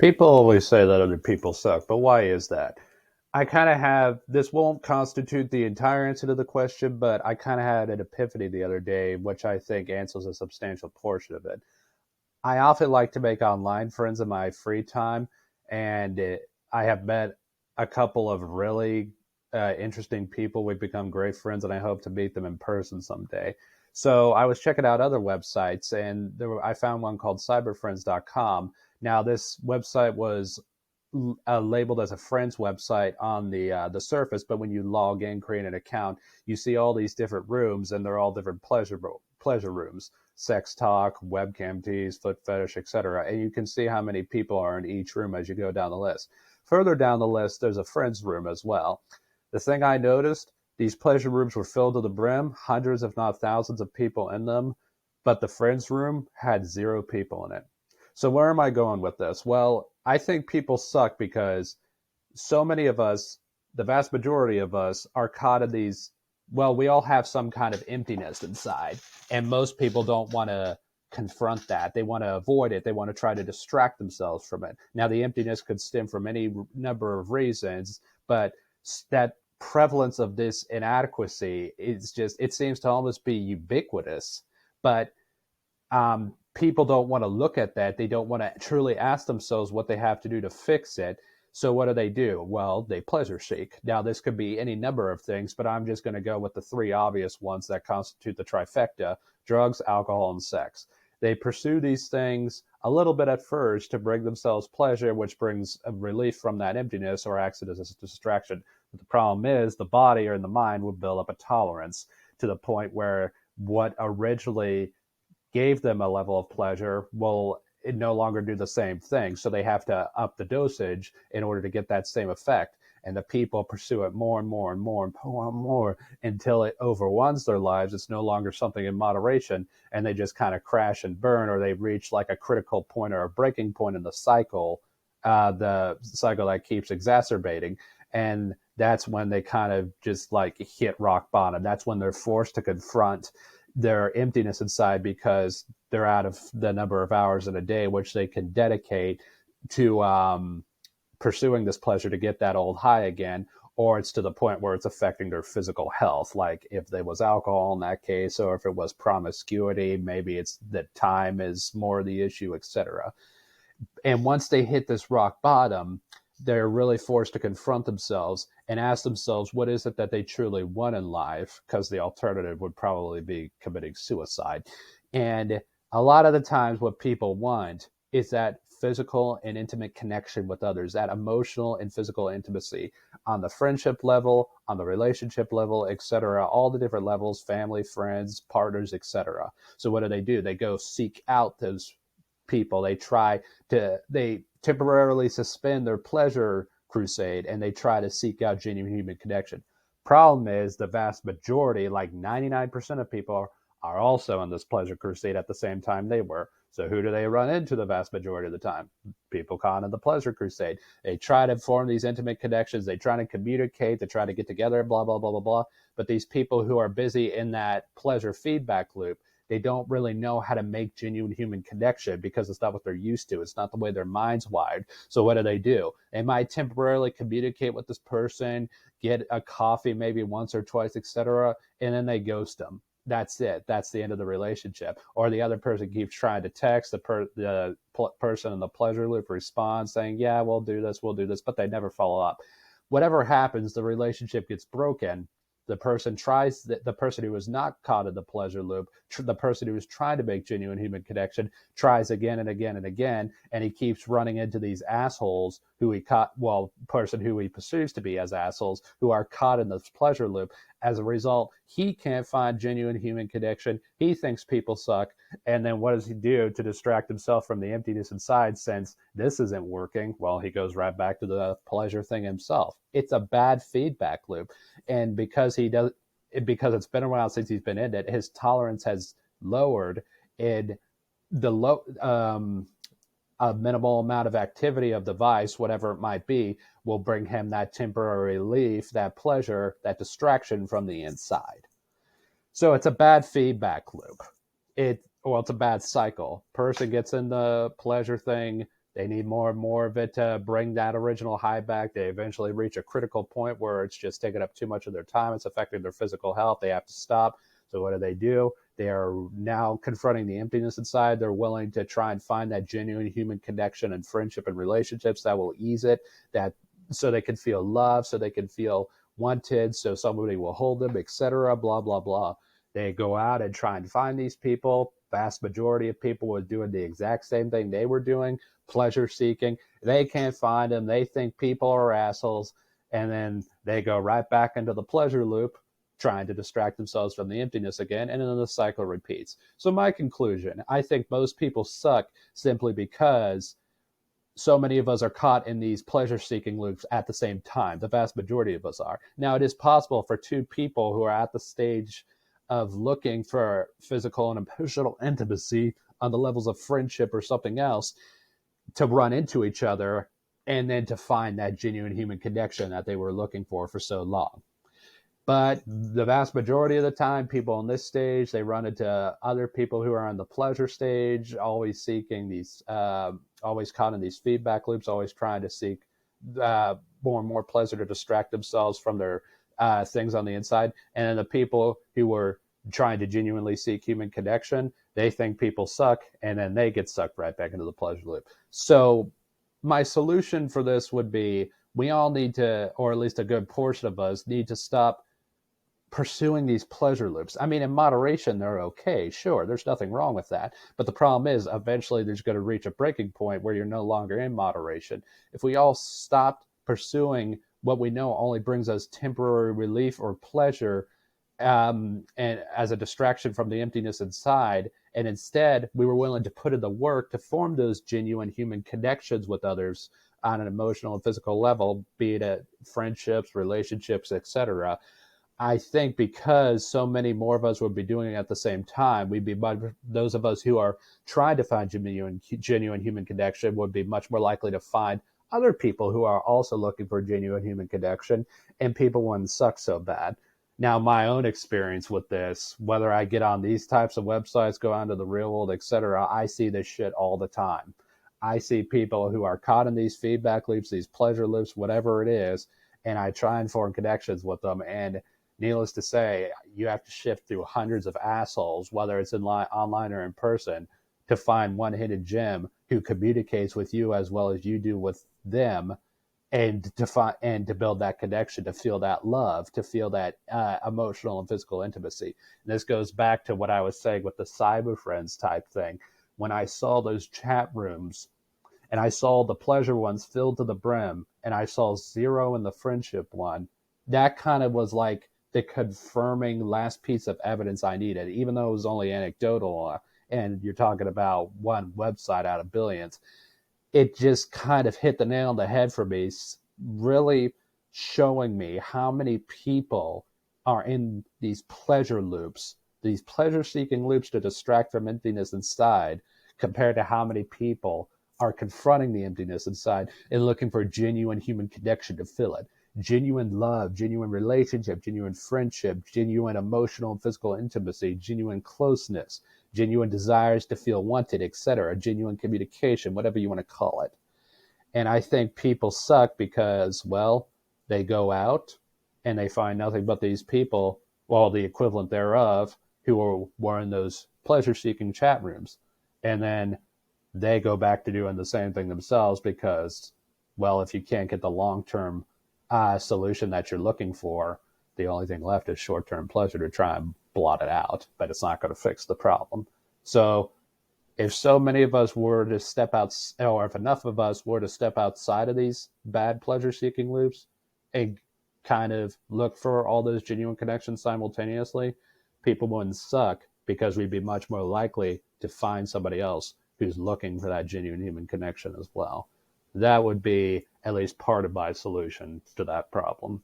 People always say that other people suck, but why is that? I kind of have this won't constitute the entire answer to the question, but I kind of had an epiphany the other day, which I think answers a substantial portion of it. I often like to make online friends in my free time, and I have met a couple of really interesting people. We've become great friends, and I hope to meet them in person someday. So I was checking out other websites, and I found one called cyberfriends.com. Now, this website was labeled as a friends website on the surface, but when you log in, create an account, you see all these different rooms, and they're all different pleasure rooms: sex talk, webcam tease, foot fetish, etc. And you can see how many people are in each room as you go down the list. Further down the list, there's a friends room as well. The thing I noticed, these pleasure rooms were filled to the brim, hundreds, if not thousands, of people in them, but the friends room had zero people in it. So where am I going with this? Well, I think people suck because so many of us, the vast majority of us, are caught in these. Well, we all have some kind of emptiness inside, and most people don't want to confront that. They want to avoid it. They want to try to distract themselves from it. Now, the emptiness could stem from any number of reasons, but that prevalence of this inadequacy is just, it seems to almost be ubiquitous. But people don't want to look at that. They don't want to truly ask themselves what they have to do to fix it. So what do? Well, they pleasure seek. Now, this could be any number of things, but I'm just going to go with the three obvious ones that constitute the trifecta: drugs, alcohol, and sex. They pursue these things a little bit at first to bring themselves pleasure, which brings a relief from that emptiness or acts as a distraction. But the problem is the body or the mind will build up a tolerance to the point where what originally gave them a level of pleasure will it no longer do the same thing. So they have to up the dosage in order to get that same effect. And the people pursue it more and more and more and more and more until it overruns their lives. It's no longer something in moderation, and they just kind of crash and burn, or they reach like a critical point or a breaking point in the cycle that keeps exacerbating. And that's when they kind of just like hit rock bottom. That's when they're forced to confront their emptiness inside because they're out of the number of hours in a day which they can dedicate to pursuing this pleasure to get that old high again, or it's to the point where it's affecting their physical health, like if there was alcohol in that case, or if it was promiscuity, maybe it's that time is more the issue, etc. And once they hit this rock bottom, they're really forced to confront themselves and ask themselves what is it that they truly want in life, because the alternative would probably be committing suicide. And a lot of the times, what people want is that physical and intimate connection with others, that emotional and physical intimacy on the friendship level, on the relationship level, etc., all the different levels: family, friends, partners, etc. So what do? They go seek out those people. They temporarily suspend their pleasure crusade and they try to seek out genuine human connection. Problem is, the vast majority, like 99% of people, are also on this pleasure crusade at the same time they were. So who do they run into the vast majority of the time? People caught in the pleasure crusade. They try to form these intimate connections. They try to communicate. They try to get together, blah, blah, blah, blah, blah. But these people who are busy in that pleasure feedback loop, they don't really know how to make genuine human connection because it's not what they're used to. It's not the way their mind's wired. So what do? They might temporarily communicate with this person, get a coffee maybe once or twice, etc., and then they ghost them. That's it. That's the end of the relationship. Or the other person keeps trying to text the person in the pleasure loop responds saying, "Yeah, we'll do this," but they never follow up. Whatever happens, the relationship gets broken. The person who was not caught in the pleasure loop, the person who was trying to make genuine human connection, tries again and again and again, and he keeps running into these assholes who he caught, well, person who he perceives to be as assholes, who are caught in this pleasure loop. As a result, he can't find genuine human connection. He thinks people suck. And then what does he do to distract himself from the emptiness inside, since this isn't working? Well, he goes right back to the pleasure thing himself. It's a bad feedback loop. And because it's been a while since he's been in it, his tolerance has lowered. And the low a minimal amount of activity of the vice, whatever it might be, will bring him that temporary relief, that pleasure, that distraction from the inside. So it's a bad feedback loop. It's a bad cycle. Person gets in the pleasure thing, They need more and more of it to bring that original high back. They eventually reach a critical point where it's just taking up too much of their time. It's affecting their physical health. They have to stop. So what do? They are now confronting the emptiness inside. They're willing to try and find that genuine human connection and friendship and relationships that will ease it, that so they can feel love, so they can feel wanted, so somebody will hold them, etc. Blah blah blah. They go out and try and find these people. Vast majority of people were doing the exact same thing they were doing, pleasure seeking. They can't find them. They think people are assholes, and then they go right back into the pleasure loop, trying to distract themselves from the emptiness again, and then the cycle repeats. So my conclusion, I think most people suck simply because so many of us are caught in these pleasure seeking loops at the same time. The vast majority of us are. Now, it is possible for two people who are at the stage of looking for physical and emotional intimacy on the levels of friendship or something else to run into each other and then to find that genuine human connection that they were looking for so long. But the vast majority of the time, people on this stage, they run into other people who are on the pleasure stage, always seeking these, always caught in these feedback loops, always trying to seek more and more pleasure to distract themselves from their things on the inside. And then the people who were trying to genuinely seek human connection, they think people suck, and then they get sucked right back into the pleasure loop. So my solution for this would be we all need to, or at least a good portion of us, need to stop pursuing these pleasure loops. I mean, in moderation, they're okay. Sure, there's nothing wrong with that. But the problem is, eventually, there's going to reach a breaking point where you're no longer in moderation. If we all stopped pursuing what we know only brings us temporary relief or pleasure, and as a distraction from the emptiness inside, and instead we were willing to put in the work to form those genuine human connections with others on an emotional and physical level, be it friendships, relationships, etc. I think because so many more of us would be doing it at the same time, we'd be those of us who are trying to find genuine human connection would be much more likely to find other people who are also looking for genuine human connection, and people wouldn't suck so bad. Now, my own experience with this, whether I get on these types of websites, go onto the real world, etc., I see this shit all the time. I see people who are caught in these feedback loops, these pleasure loops, whatever it is, and I try and form connections with them. And needless to say, you have to shift through hundreds of assholes, whether it's online or in person, to find one hidden gem who communicates with you as well as you do with them, and to find and to build that connection, to feel that love, to feel that emotional and physical intimacy. And this goes back to what I was saying with the cyber friends type thing. When I saw those chat rooms and I saw the pleasure ones filled to the brim, and I saw zero in the friendship one, that kind of was like the confirming last piece of evidence I needed, even though it was only anecdotal. And you're talking about one website out of billions. It just kind of hit the nail on the head for me, really showing me how many people are in these pleasure loops, these pleasure seeking loops to distract from emptiness inside, compared to how many people are confronting the emptiness inside and looking for genuine human connection to fill it. Genuine love, genuine relationship, genuine friendship, genuine emotional and physical intimacy, genuine closeness, genuine desires to feel wanted, etc., genuine communication, whatever you want to call it. And I think people suck because, well, they go out and they find nothing but these people, well, the equivalent thereof, who were in those pleasure seeking chat rooms. And then they go back to doing the same thing themselves because, well, if you can't get the long term solution that you're looking for, the only thing left is short term pleasure to try and blot it out, but it's not going to fix the problem. So if so many of us were to step out, or if enough of us were to step outside of these bad pleasure seeking loops and kind of look for all those genuine connections simultaneously, people wouldn't suck because we'd be much more likely to find somebody else who's looking for that genuine human connection as well. That would be at least part of my solution to that problem.